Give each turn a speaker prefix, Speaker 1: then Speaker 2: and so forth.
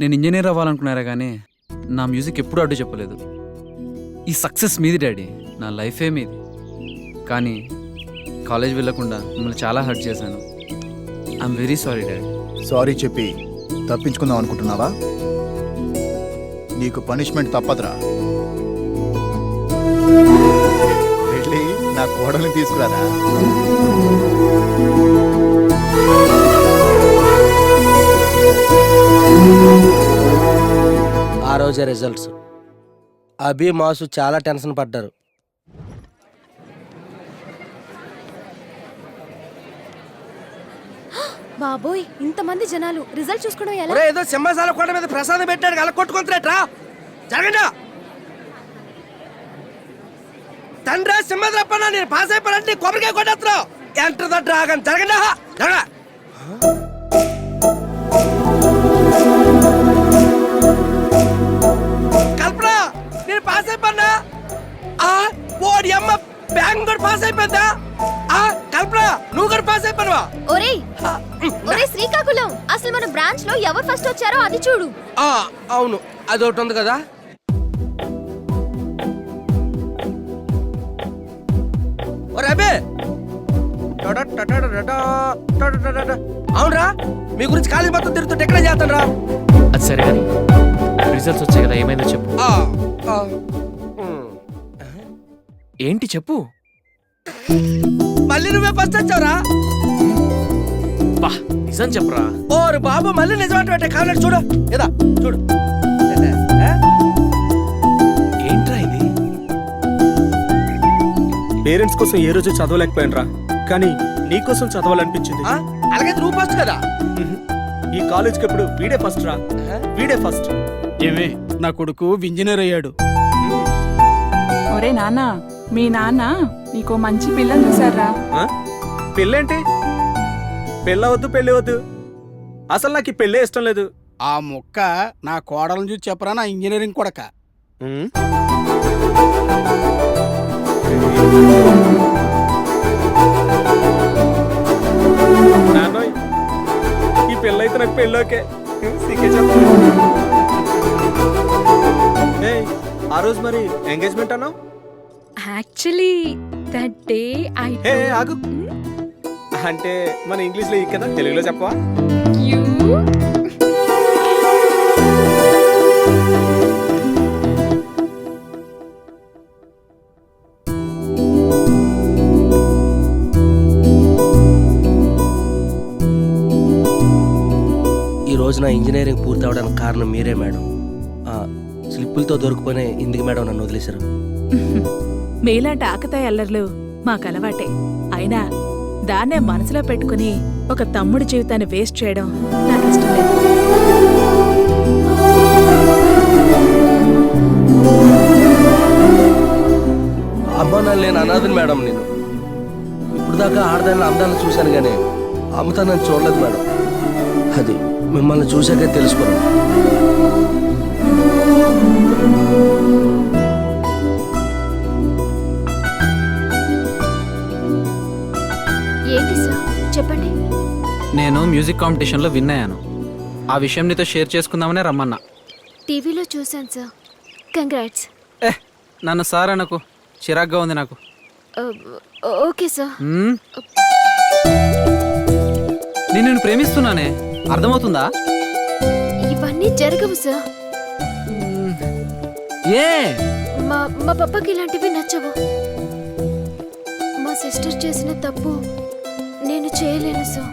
Speaker 1: నేను ఇంజనీర్ అవ్వాలనుకున్నారా కానీ నా మ్యూజిక్ ఎప్పుడూ అడ్డు చెప్పలేదు. ఈ సక్సెస్ మీది డాడీ, నా లైఫే మీది. కానీ కాలేజ్ వెళ్ళకుండా మిమ్మల్ని చాలా హర్ట్ చేశాను. I'm very sorry daddy.
Speaker 2: Sorry చెప్పి తప్పించుకుందాం అనుకుంటున్నావా? నీకు పనిష్మెంట్ తప్పదురా. వెళ్ళి నా కోడల్ని తీసుకురారా.
Speaker 3: ఆ రోజే రిజల్ట్స్. అభి మాసు చాలా టెన్షన్ పడ్డారు.
Speaker 4: బాబోయ్, ఇంతమంది జనాలు రిజల్ట్ చూసుకోవడం ఎలా?
Speaker 3: ఏదో సింహాసాల కొండ మీద ప్రసాదం పెట్టాడు, అలా కొట్టుకుంటున్నట్రా. జరగండి. తండ్రి సింహద్రప్పన, నేను పాస్ అయిపోయానంటే కొబ్బరికాయ కొట్టేస్తున్నావు. Enter the dragon. జరగండి. కల్పన, నేను పాస్ అయిపోయినా. ఓడి అమ్మ, బ్యాంక్ కూడా పాస్ అయిపోయిందా? కల్పన, నువ్వు కూడా పాస్ అయిపోయావా?
Speaker 4: ఒరేయ్ శ్రీకాకుళం, అసలు మన బ్రాంచ్ లో ఎవరు ఫస్ట్ వచ్చారో అది చూడు.
Speaker 3: అవును, అది ఒకటి ఉంది కదా. అవునరా, మీ గురించి కాలేజ్ మొత్తం తిరుగుతుంటే ఎక్కడ చేస్తాను రా.
Speaker 5: అది సరే కానీ రిజల్ట్స్ వచ్చాయి కదా, ఏమైందో చెప్పు. ఏంటి చెప్పు.
Speaker 3: మళ్ళీ నువ్వే ఫస్ట్ వచ్చావురా.
Speaker 5: బా నిజం చెప్పరా.
Speaker 3: ఓరు బాబు, మళ్ళీ నిజమంటే కావాలి. చూడు ఏదా, చూడు.
Speaker 5: ఏంట్రా ఇది?
Speaker 6: పేరెంట్స్ కోసం ఏ రోజు చదవలేకపోయానురా, కానీ నీకోసం చదవాలనిపించింది.
Speaker 3: అలాగైతే నువ్వు ఫస్ట్ కదా.
Speaker 6: ఈ కాలేజ్కి ఎప్పుడు వీడే ఫస్ట్ రా, వీడే ఫస్ట్.
Speaker 7: ఏమే, నా కొడుకు ఇంజనీర్ అయ్యాడు.
Speaker 8: ఒరే నాన్న, మీ నాన్న నీకో మంచి పిల్లని చూసారా?
Speaker 6: పెళ్ళేంటి? పెళ్ళవద్దు, పెళ్ళి వద్దు. అసలు నాకు ఈ పెళ్ళే ఇష్టం లేదు.
Speaker 7: ఆ ముక్క నా కోడలను చూసి చెప్పరా నా ఇంజనీరింగ్ కొడక.
Speaker 6: నాన్నోయ్, ఈ పెళ్ళైతే నాకు పెళ్ళోకే. ఆ రోజు మరి ఎంగేజ్మెంట్ అన్నావు.
Speaker 8: యాక్చువల్లీ దట్ డే
Speaker 6: హే ఆగు, అంటే మన ఇంగ్లీష్ లో కదా, తెలుగులో చెప్పవా?
Speaker 3: ఈ రోజు నా ఇంజనీరింగ్ పూర్తి అవడానికి కారణం మీరే మేడం. స్లిప్పులతో దొరికిపోయిన ఇందుకు మేడం నన్ను వదిలేశారు.
Speaker 8: మీలాంటి ఆకతాయి అల్లర్లు మాకు అలవాటే. అయినా దాన్నే మనసులో పెట్టుకుని ఒక తమ్ముడి జీవితాన్ని వేస్ట్ చేయడం నాకు ఇష్టం లేదు.
Speaker 3: అమ్మ నాన్న నేను అనాథని మేడం. నేను ఇప్పుడు దాకా ఆడదాని అందాలను చూశాను కానీ అమ్మతా నన్ను చూడలేదు మేడం. అది మిమ్మల్ని చూశాకే తెలుసుకోను.
Speaker 4: ఏంటి సార్, చెప్పండి.
Speaker 1: నేను మ్యూజిక్ కాంపిటీషన్లో విన్ అయ్యాను. ఆ విషయం నీతో షేర్ చేసుకుందామనే రమ్మన్నా.
Speaker 4: టీవీలో చూశాను సార్. కంగ్రాట్స్.
Speaker 1: నన్ను సార్ అనకు, చిరాగ్గా ఉంది నాకు.
Speaker 4: Okay sir.
Speaker 1: నేను ప్రేమిస్తున్నానే, అర్థమవుతుందా?
Speaker 4: ఇవన్నీ జరగవు సార్.
Speaker 1: ఏ
Speaker 4: మా పప్పకి ఇలాంటివి నచ్చవు. మా సిస్టర్ చేసిన తప్పు నేను చేయలేను సార్.